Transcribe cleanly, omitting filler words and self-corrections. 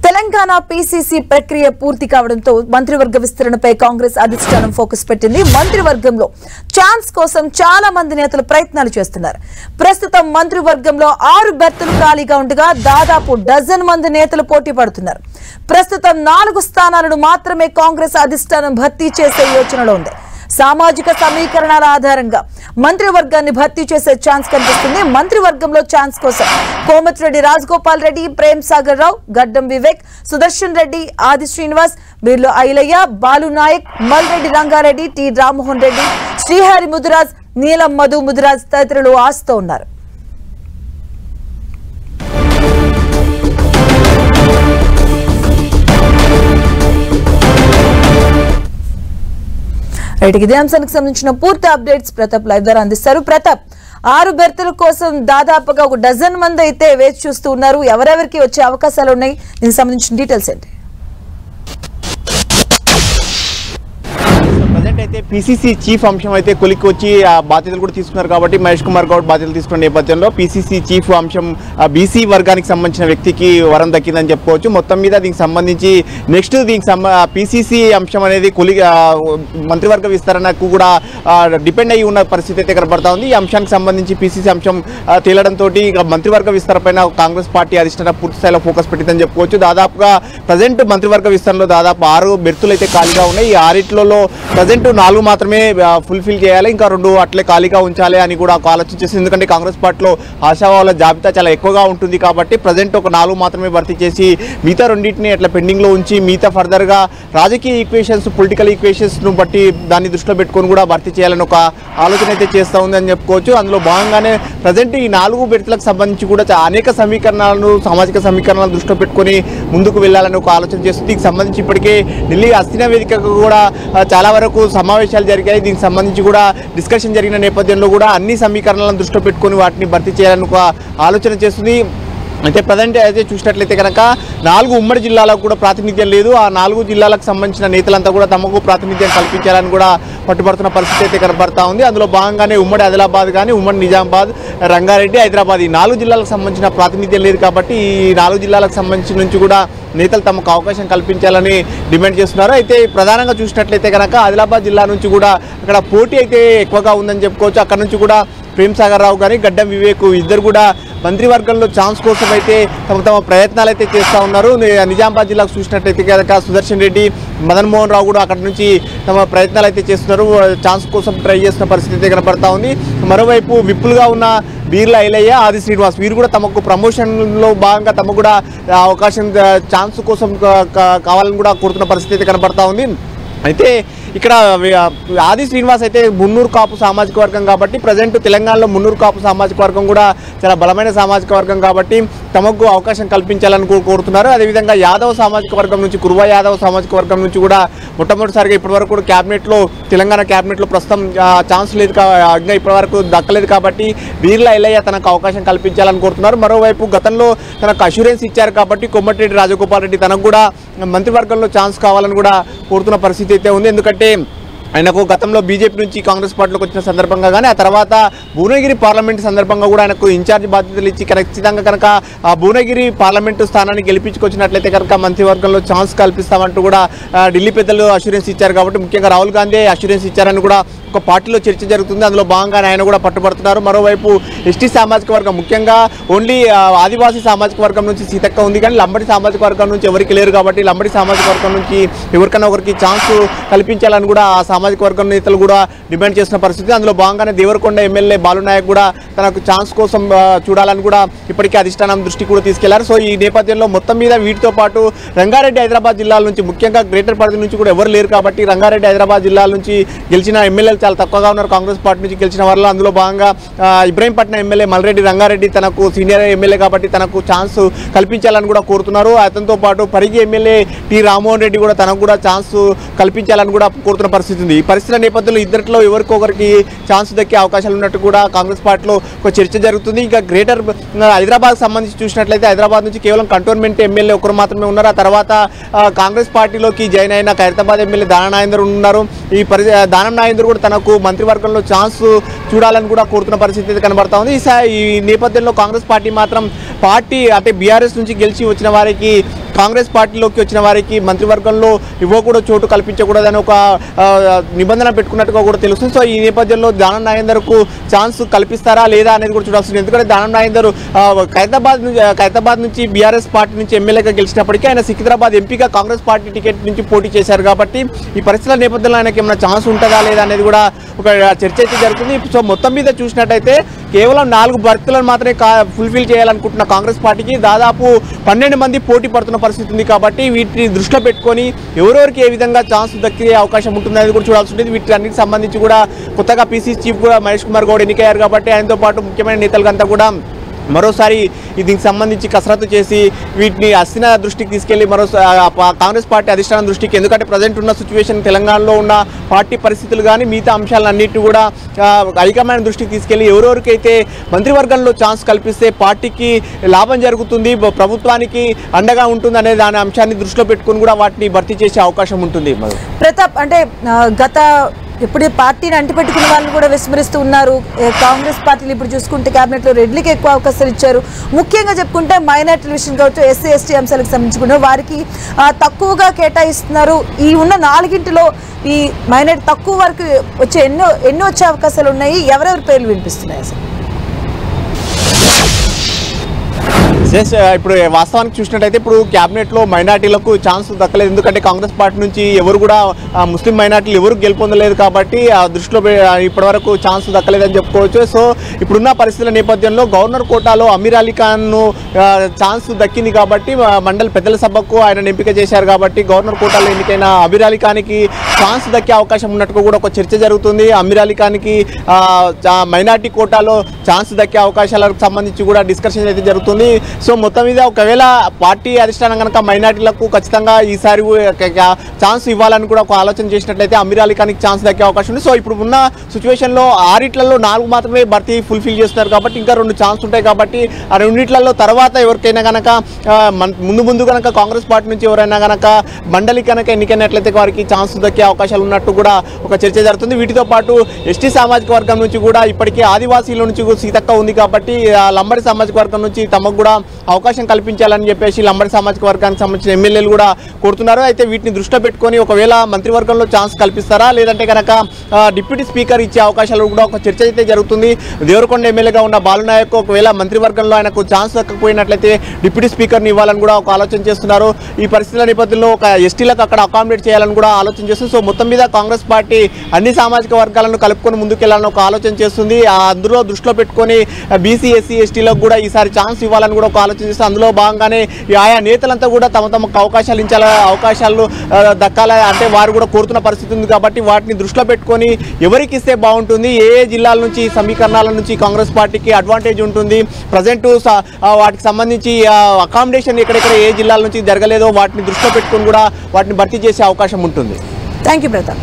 Telangana PCC ప్రక్రియ పూర్తి కావడంతో మంత్రివర్గ విస్తరణపై కాంగ్రెస్ అధిష్టానం ఫోకస్ పెట్టింది. మంత్రివర్గంలో ఛాన్స్ కోసం చాలా మంది నేతలు ప్రయత్నాలు చేస్తున్నారు. ప్రస్తుతం మంత్రివర్గంలో 6 బెర్తులు ఖాళీగా ఉండగా దాదాపు డజన్ మంది నేతలు పోటీ పడుతున్నారు. ప్రస్తుతం 4 స్థానాలను మాత్రమే కాంగ్రెస్ అధిష్టానం భర్తీ చేసే యోచనలో ఉంది. సామాజిక సమీకరణాల ఆధారంగా మంత్రివర్గాన్ని భర్తీ చేసే ఛాన్స్ కనిపిస్తుంది. మంత్రివర్గంలో ఛాన్స్ కోసం కోమటిరెడ్డి రాజగోపాల్ రెడ్డి, ప్రేమ్ సాగర్ రావు, గడ్డం వివేక్, సుదర్శన్ రెడ్డి, ఆది శ్రీనివాస్, బీర్లు ఐలయ్య, బాలు నాయక్, మల్రెడ్డి రంగారెడ్డి, టి రామ్మోహన్ రెడ్డి, శ్రీహరి ముదిరాజ్, నీలం మధు ముదిరాజ్ తదితరులు ఆశతో ఉన్నారు. ఇదే అంశానికి సంబంధించిన పూర్తి అప్డేట్స్ ప్రతాప్ లైవ్ ద్వారా అందిస్తారు. ప్రతాప్, 6 బెర్తుల కోసం దాదాపుగా 1 డజన్ మంది అయితే వేచి చూస్తూ ఉన్నారు. ఎవరెవరికి వచ్చే అవకాశాలు ఉన్నాయి? దీనికి సంబంధించిన డీటెయిల్స్ ఏంటి? ప్రజెంట్ అయితే పీసీసీ చీఫ్ అంశం అయితే కొలిక్కి వచ్చి ఆ బాధ్యతలు కూడా తీసుకున్నారు కాబట్టి మహేష్ కుమార్ గౌడ్ బాధ్యతలు తీసుకున్న నేపథ్యంలో పీసీసీ చీఫ్ అంశం బీసీ వర్గానికి సంబంధించిన వ్యక్తికి వరం దక్కిందని చెప్పుకోవచ్చు. మొత్తం మీద దీనికి సంబంధించి నెక్స్ట్ పీసీసీ అంశం అనేది మంత్రివర్గ విస్తరణకు కూడా డిపెండ్ అయ్యి ఉన్న పరిస్థితి అయితే కనబడతా ఉంది. ఈ అంశానికి సంబంధించి పీసీసీ అంశం తేలడంతో ఇక మంత్రివర్గ విస్తరణ పైన కాంగ్రెస్ పార్టీ అధిష్టానం పూర్తి స్థాయిలో ఫోకస్ పెట్టిందని చెప్పుకోవచ్చు. దాదాపుగా ప్రజెంట్ మంత్రివర్గ విస్తరణలో దాదాపు 6 బెర్తులు అయితే ఖాళీగా ఉన్నాయి. ఈ 6ట్లో ప్రజెంట్ 4 మాత్రమే ఫుల్ఫిల్ చేయాలి, ఇంకా 2 అట్లే ఖాళీగా ఉంచాలి అని కూడా ఒక ఆలోచన చేసింది. ఎందుకంటే కాంగ్రెస్ పార్టీలో ఆశావాహుల జాబితా చాలా ఎక్కువగా ఉంటుంది కాబట్టి ప్రజెంట్ ఒక 4 మాత్రమే భర్తీ చేసి మిగతా 2టిని అట్లా పెండింగ్లో ఉంచి మిగతా ఫర్దర్గా రాజకీయ ఈక్వేషన్స్, పొలిటికల్ ఈక్వేషన్స్ను బట్టి దాన్ని దృష్టిలో పెట్టుకొని కూడా భర్తీ చేయాలని ఒక ఆలోచన అయితే చేస్తూ ఉంది అని చెప్పుకోవచ్చు. అందులో భాగంగానే ప్రజెంట్ ఈ 4 బెర్తులకు సంబంధించి కూడా అనేక సమీకరణాలను, సామాజిక సమీకరణాలను దృష్టిలో పెట్టుకొని ముందుకు వెళ్ళాలని ఒక ఆలోచన చేస్తుంది. దీనికి సంబంధించి ఇప్పటికే ఢిల్లీ హస్తినా వేదికకు కూడా చాలా వరకు సమావేశాలు జరిగాయి. దీనికి సంబంధించి కూడా డిస్కషన్ జరిగిన నేపథ్యంలో కూడా అన్ని సమీకరణాలను దృష్టిలో పెట్టుకొని వాటిని భర్తీ చేయాలని ఒక ఆలోచన చేస్తుంది. అయితే ప్రజెంట్ అయితే చూసినట్లయితే కనుక 4 ఉమ్మడి జిల్లాలకు కూడా ప్రాతినిధ్యం లేదు. ఆ 4 జిల్లాలకు సంబంధించిన నేతలంతా కూడా తమకు ప్రాతినిధ్యం కల్పించాలని కూడా పట్టుబడుతున్న పరిస్థితి అయితే కనబడతా ఉంది. అందులో భాగంగానే ఉమ్మడి ఆదిలాబాద్ కానీ, ఉమ్మడి నిజామాబాద్, రంగారెడ్డి, హైదరాబాద్ ఈ 4 జిల్లాలకు సంబంధించిన ప్రాతినిధ్యం లేదు కాబట్టి ఈ 4 జిల్లాలకు సంబంధించి నుంచి కూడా నేతలు తమకు అవకాశం కల్పించాలని డిమాండ్ చేస్తున్నారు. అయితే ప్రధానంగా చూసినట్లయితే కనుక ఆదిలాబాద్ జిల్లా నుంచి కూడా అక్కడ పోటీ అయితే ఎక్కువగా ఉందని చెప్పుకోవచ్చు. అక్కడ నుంచి కూడా ప్రేమ్ సాగర్ రావు కానీ, గడ్డం వివేక్ ఇద్దరు కూడా మంత్రివర్గంలో ఛాన్స్ కోసం అయితే తమ ప్రయత్నాలు అయితే చేస్తూ ఉన్నారు. నిజామాబాద్ జిల్లాకు చూసినట్లయితే కనుక సుదర్శన్ రెడ్డి, మదన్ మోహన్ రావు కూడా అక్కడ నుంచి తమ ప్రయత్నాలు అయితే చేస్తున్నారు. ఛాన్స్ కోసం ట్రై చేస్తున్న పరిస్థితి అయితే కనబడతా ఉంది. మరోవైపు విప్పులుగా ఉన్న బీర్ల ఐలయ్య, ఆది శ్రీనివాస్ వీరు కూడా తమకు ప్రమోషన్లో భాగంగా తమకు కూడా అవకాశం ఛాన్స్ కోసం కావాలని కూడా కోరుతున్న పరిస్థితి అయితే కనబడతా ఉంది. అయితే ఇక్కడ ఆది శ్రీనివాస్ అయితే మున్నూరు కాపు సామాజిక వర్గం కాబట్టి ప్రజెంట్ తెలంగాణలో మున్నూరు కాపు సామాజిక వర్గం కూడా చాలా బలమైన సామాజిక వర్గం కాబట్టి తమకు అవకాశం కల్పించాలని కోరుతున్నారు. అదేవిధంగా యాదవ్ సామాజిక వర్గం నుంచి, కురువా యాదవ్ సామాజిక వర్గం నుంచి కూడా మొట్టమొదటిసారిగా ఇప్పటివరకు కూడా క్యాబినెట్లో, తెలంగాణ క్యాబినెట్లో ప్రస్తుతం ఛాన్స్ లేదు, ఇంకా ఇప్పటివరకు దక్కలేదు కాబట్టి బీర్ల ఐలయ్య తనకు అవకాశం కల్పించాలని కోరుతున్నారు. మరోవైపు గతంలో తనకు అష్యూరెన్స్ ఇచ్చారు కాబట్టి కోమటిరెడ్డి రాజగోపాల్ రెడ్డి తనకు కూడా మంత్రివర్గంలో ఛాన్స్ కావాలని కూడా కోరుతున్న పరిస్థితి అయితే ఉంది. ఎందుకంటే ఆయనకు గతంలో బీజేపీ నుంచి కాంగ్రెస్ పార్టీలోకి వచ్చిన సందర్భంగా కానీ ఆ తర్వాత భువనగిరి పార్లమెంటు సందర్భంగా కూడా ఆయనకు ఇన్ఛార్జ్ బాధ్యతలు ఇచ్చి ఖచ్చితంగా కనుక ఆ భువనగిరి పార్లమెంటు స్థానాన్ని గెలిపించుకొచ్చినట్లయితే కనుక మంత్రివర్గంలో ఛాన్స్ కల్పిస్తామంటూ కూడా ఢిల్లీ పెద్దలు అష్యూరెన్స్ ఇచ్చారు కాబట్టి ముఖ్యంగా రాహుల్ గాంధీ అష్యూరెన్స్ ఇచ్చారని కూడా ఒక పార్టీలో చర్చ జరుగుతుంది. అందులో భాగంగానే ఆయన కూడా పట్టుబడుతున్నారు. మరోవైపు ఎస్టీ సామాజిక వర్గం, ముఖ్యంగా ఓన్లీ ఆదివాసీ సామాజిక వర్గం నుంచి సీతక్క ఉంది కానీ లంబడి సామాజిక వర్గం నుంచి ఎవరికి లేరు కాబట్టి లంబడి సామాజిక వర్గం నుంచి ఎవరికైనా ఒకరికి ఛాన్స్ కల్పించాలని కూడా ఆ సామాజిక వర్గం నేతలు కూడా డిమాండ్ చేస్తున్న పరిస్థితి. అందులో భాగంగానే దేవరకొండ ఎమ్మెల్యే బాలు నాయక్ కూడా తనకు ఛాన్స్ కోసం చూడాలని కూడా ఇప్పటికే అధిష్టానం దృష్టికి కూడా తీసుకెళ్లారు. సో ఈ నేపథ్యంలో మొత్తం మీద వీటితో పాటు రంగారెడ్డి, హైదరాబాద్ జిల్లాల నుంచి, ముఖ్యంగా గ్రేటర్ పరిధి నుంచి కూడా ఎవరు లేరు కాబట్టి రంగారెడ్డి, హైదరాబాద్ జిల్లాల నుంచి గెలిచిన ఎమ్మెల్యేలు చాలా తక్కువగా ఉన్నారు. కాంగ్రెస్ పార్టీ నుంచి గెలిచిన వాళ్ళు అందులో భాగంగా ఇబ్రహీంపట్నం ఎమ్మెల్యే మల్రెడ్డి రంగారెడ్డి తనకు సీనియర్ ఎమ్మెల్యే కాబట్టి తనకు ఛాన్స్ కల్పించాలని కూడా కోరుతున్నారు. అతనితో పాటు పరిగి ఎమ్మెల్యే టి రామ్మోహన్ రెడ్డి కూడా తనకు కూడా ఛాన్స్ కల్పించాలని కూడా కోరుతున్న పరిస్థితి ఉంది. ఈ పరిస్థితుల నేపథ్యంలో ఇద్దరిలో ఎవరికొకరికి ఛాన్స్ దక్కే అవకాశాలు ఉన్నట్టు కూడా కాంగ్రెస్ పార్టీలో ఒక చర్చ జరుగుతుంది. ఇంకా గ్రేటర్ హైదరాబాద్ సంబంధించి చూసినట్లయితే హైదరాబాద్ నుంచి కేవలం కంటోన్మెంట్ ఎమ్మెల్యే ఒకరు మాత్రమే ఉన్నారు. ఆ తర్వాత కాంగ్రెస్ పార్టీలోకి జాయిన్ అయిన ఖైరతాబాద్ ఎమ్మెల్యే దానం నాగేందర్ ఉన్నారు. దానం నాగేందర్ కూడా తనకు మంత్రివర్గంలో ఛాన్స్ చూడాలని కూడా కోరుతున్న పరిస్థితి కనబడతా ఉంది. ఈ నేపథ్యంలో కాంగ్రెస్ పార్టీ మాత్రం అంటే బీఆర్ఎస్ నుంచి గెలిచి వచ్చిన వారికి కాంగ్రెస్ పార్టీలోకి వచ్చిన వారికి మంత్రివర్గంలో ఇవ్వకూడదు, చోటు కల్పించకూడదని ఒక నిబంధన పెట్టుకున్నట్టుగా కూడా తెలుస్తుంది. సో ఈ నేపథ్యంలో దానం నాగేందర్కు ఛాన్స్ కల్పిస్తారా లేదా అనేది కూడా చూడాల్సింది. ఎందుకంటే దానం నాగేందర్ ఖైరతాబాద్ నుంచి బీఆర్ఎస్ పార్టీ నుంచి ఎమ్మెల్యేగా గెలిచినప్పటికీ ఆయన సికింద్రాబాద్ ఎంపీగా కాంగ్రెస్ పార్టీ టికెట్ నుంచి పోటీ చేశారు. కాబట్టి ఈ పరిస్థితుల నేపథ్యంలో ఆయనకి ఏమైనా ఛాన్స్ ఉంటుందా లేదా అనేది కూడా ఒక చర్చ అయితే జరుగుతుంది. సో మొత్తం మీద చూసినట్టయితే కేవలం 4 బర్తులను మాత్రమే ఫుల్ఫిల్ చేయాలనుకుంటున్న కాంగ్రెస్ పార్టీకి దాదాపు 12 మంది పోటీ పడుతున్న పరిస్థితి ఉంది. కాబట్టి వీటిని దృష్టిలో పెట్టుకొని ఎవరెవరికి ఏ విధంగా ఛాన్స్ దక్కే అవకాశం ఉంటుందనేది కూడా చూడాల్సి ఉంటుంది. వీటన్నిటికి సంబంధించి కూడా కొత్తగా పీసీసీ చీఫ్ కూడా మహేష్ కుమార్ గౌడ్ ఎన్నికయ్యారు. కాబట్టి ఆయనతో పాటు ముఖ్యమైన నేతలంతా కూడా మరోసారి దీనికి సంబంధించి కసరత్తు చేసి వీటిని అస్థిన దృష్టికి తీసుకెళ్లి కాంగ్రెస్ పార్టీ అధిష్టానం దృష్టికి, ఎందుకంటే ప్రజెంట్ ఉన్న సిచ్యువేషన్ తెలంగాణలో ఉన్న పార్టీ పరిస్థితులు కానీ మిగతా అంశాలన్నింటినీ కూడా హైకమాండ్ దృష్టికి తీసుకెళ్లి ఎవరెవరికైతే మంత్రివర్గంలో ఛాన్స్ కల్పిస్తే పార్టీకి లాభం జరుగుతుంది, ప్రభుత్వానికి అండగా ఉంటుంది అనే దాని అంశాన్ని దృష్టిలో పెట్టుకుని కూడా వాటిని భర్తీ చేసే అవకాశం ఉంటుంది. ప్రతాప్, అంటే గత ఇప్పుడు పార్టీని అంటిపెట్టుకున్న వాళ్ళు కూడా విస్మరిస్తూ ఉన్నారు. కాంగ్రెస్ పార్టీలు ఇప్పుడు చూసుకుంటే కేబినెట్ లో రెడ్లకి ఎక్కువ అవకాశాలు ఇచ్చారు. ముఖ్యంగా చెప్పుకుంటే మైనారిటీల విషయం కావచ్చు, ఎస్సీ ఎస్టీ అంశాలకు సంబంధించుకుంటే వారికి తక్కువగా కేటాయిస్తున్నారు. ఈ ఉన్న 4గింటిలో ఈ మైనారిటీ తక్కువ వరకు వచ్చే ఎన్నో వచ్చే అవకాశాలు ఉన్నాయి. ఎవరెవరి పేర్లు వినిపిస్తున్నాయి అసలు? ఇప్పుడు వాస్తవానికి చూసినట్టయితే ఇప్పుడు క్యాబినెట్లో మైనార్టీలకు ఛాన్స్ దక్కలేదు. ఎందుకంటే కాంగ్రెస్ పార్టీ నుంచి ఎవరు కూడా ముస్లిం మైనార్టీలు ఎవరు గెలుపొందలేదు. కాబట్టి ఆ దృష్టిలో ఇప్పటివరకు ఛాన్స్ దక్కలేదని చెప్పుకోవచ్చు. సో ఇప్పుడున్న పరిస్థితుల నేపథ్యంలో గవర్నర్ కోటాలో అమీర్ అలీ ఖాన్ను ఛాన్స్ దక్కింది. కాబట్టి మండలి పెద్దల సభకు ఆయన ఎంపిక చేశారు. కాబట్టి గవర్నర్ కోటాలో ఎన్నికైన అమీర్ అలీ ఖాన్కి ఛాన్స్ దక్కే అవకాశం ఉన్నట్టుగా కూడా ఒక చర్చ జరుగుతుంది. అమీర్ అలీ ఖాన్కి మైనార్టీ కోటాలో ఛాన్స్ దక్కే అవకాశాలకు సంబంధించి కూడా డిస్కషన్ అయితే జరుగుతుంది. సో మొత్తం మీద ఒకవేళ పార్టీ అధిష్టానం కనుక మైనార్టీలకు ఖచ్చితంగా ఈసారి ఛాన్స్ ఇవ్వాలని కూడా ఒక ఆలోచన చేసినట్లయితే అమీర్ అలీ ఖాన్కి ఛాన్స్ దక్కే అవకాశం ఉంది. సో ఇప్పుడు ఉన్న సిచ్యువేషన్లో 6 4 మాత్రమే భర్తీ ఫుల్ఫిల్ చేస్తున్నారు. కాబట్టి ఇంకా 2 ఛాన్స్ ఉంటాయి. కాబట్టి ఆ 2 తర్వాత ఎవరికైనా కనుక ముందు కనుక కాంగ్రెస్ పార్టీ నుంచి ఎవరైనా కనుక మండలి కనుక ఎన్నికైనట్లయితే వారికి ఛాన్స్ దక్కే అవకాశాలు ఉన్నట్టు కూడా ఒక చర్చ జరుగుతుంది. వీటితో పాటు ఎస్టీ సామాజిక వర్గం నుంచి కూడా ఇప్పటికీ ఆదివాసీల నుంచి సీతక్క ఉంది. కాబట్టి లంబడి సామాజిక వర్గం నుంచి తమకు కూడా అవకాశం కల్పించాలని చెప్పేసి లంబడి సామాజిక వర్గానికి సంబంధించిన ఎమ్మెల్యేలు కూడా కోరుతున్నారు. అయితే వీటిని దృష్టిలో పెట్టుకొని ఒకవేళ మంత్రివర్గంలో ఛాన్స్ కల్పిస్తారా లేదంటే కనుక డిప్యూటీ స్పీకర్ ఇచ్చే అవకాశాలు కూడా ఒక చర్చ అయితే జరుగుతుంది. దేవరకొండ ఎమ్మెల్యేగా ఉన్న బాలునాయక్ ఒకవేళ మంత్రివర్గంలో ఆయనకు ఛాన్స్ దక్కకపోయినట్లయితే డిప్యూటీ స్పీకర్ని ఇవ్వాలని కూడా ఒక ఆలోచన చేస్తున్నారు. ఈ పరిస్థితుల నేపథ్యంలో ఒక ఎస్టీలకు అక్కడ అకామిడేట్ చేయాలని కూడా ఆలోచన చేస్తుంది. సో మొత్తం మీద కాంగ్రెస్ పార్టీ అన్ని సామాజిక వర్గాలను కలుపుకొని ముందుకెళ్లాలని ఒక ఆలోచన చేస్తుంది. అందులో దృష్టిలో పెట్టుకొని బీసీ ఎస్సీ ఎస్టీలకు కూడా ఈసారి ఛాన్స్ ఇవ్వాలని కూడా ఒక ఆలోచన చేస్తే అందులో భాగంగానే ఆయా నేతలంతా కూడా తమకు అవకాశాలు దక్కాల అంటే వారు కూడా కోరుతున్న పరిస్థితి ఉంది. కాబట్టి వాటిని దృష్టిలో పెట్టుకొని ఎవరికి ఇస్తే బాగుంటుంది, ఏ జిల్లాల నుంచి సమీకరణాల నుంచి కాంగ్రెస్ పార్టీకి అడ్వాంటేజ్ ఉంటుంది, ప్రజెంట్ వాటికి సంబంధించి అకామిడేషన్ ఎక్కడెక్కడ ఏ జిల్లాల నుంచి జరగలేదో వాటిని దృష్టిలో పెట్టుకొని కూడా వాటిని భర్తీ చేసే అవకాశం ఉంటుంది. Thank you Pratap.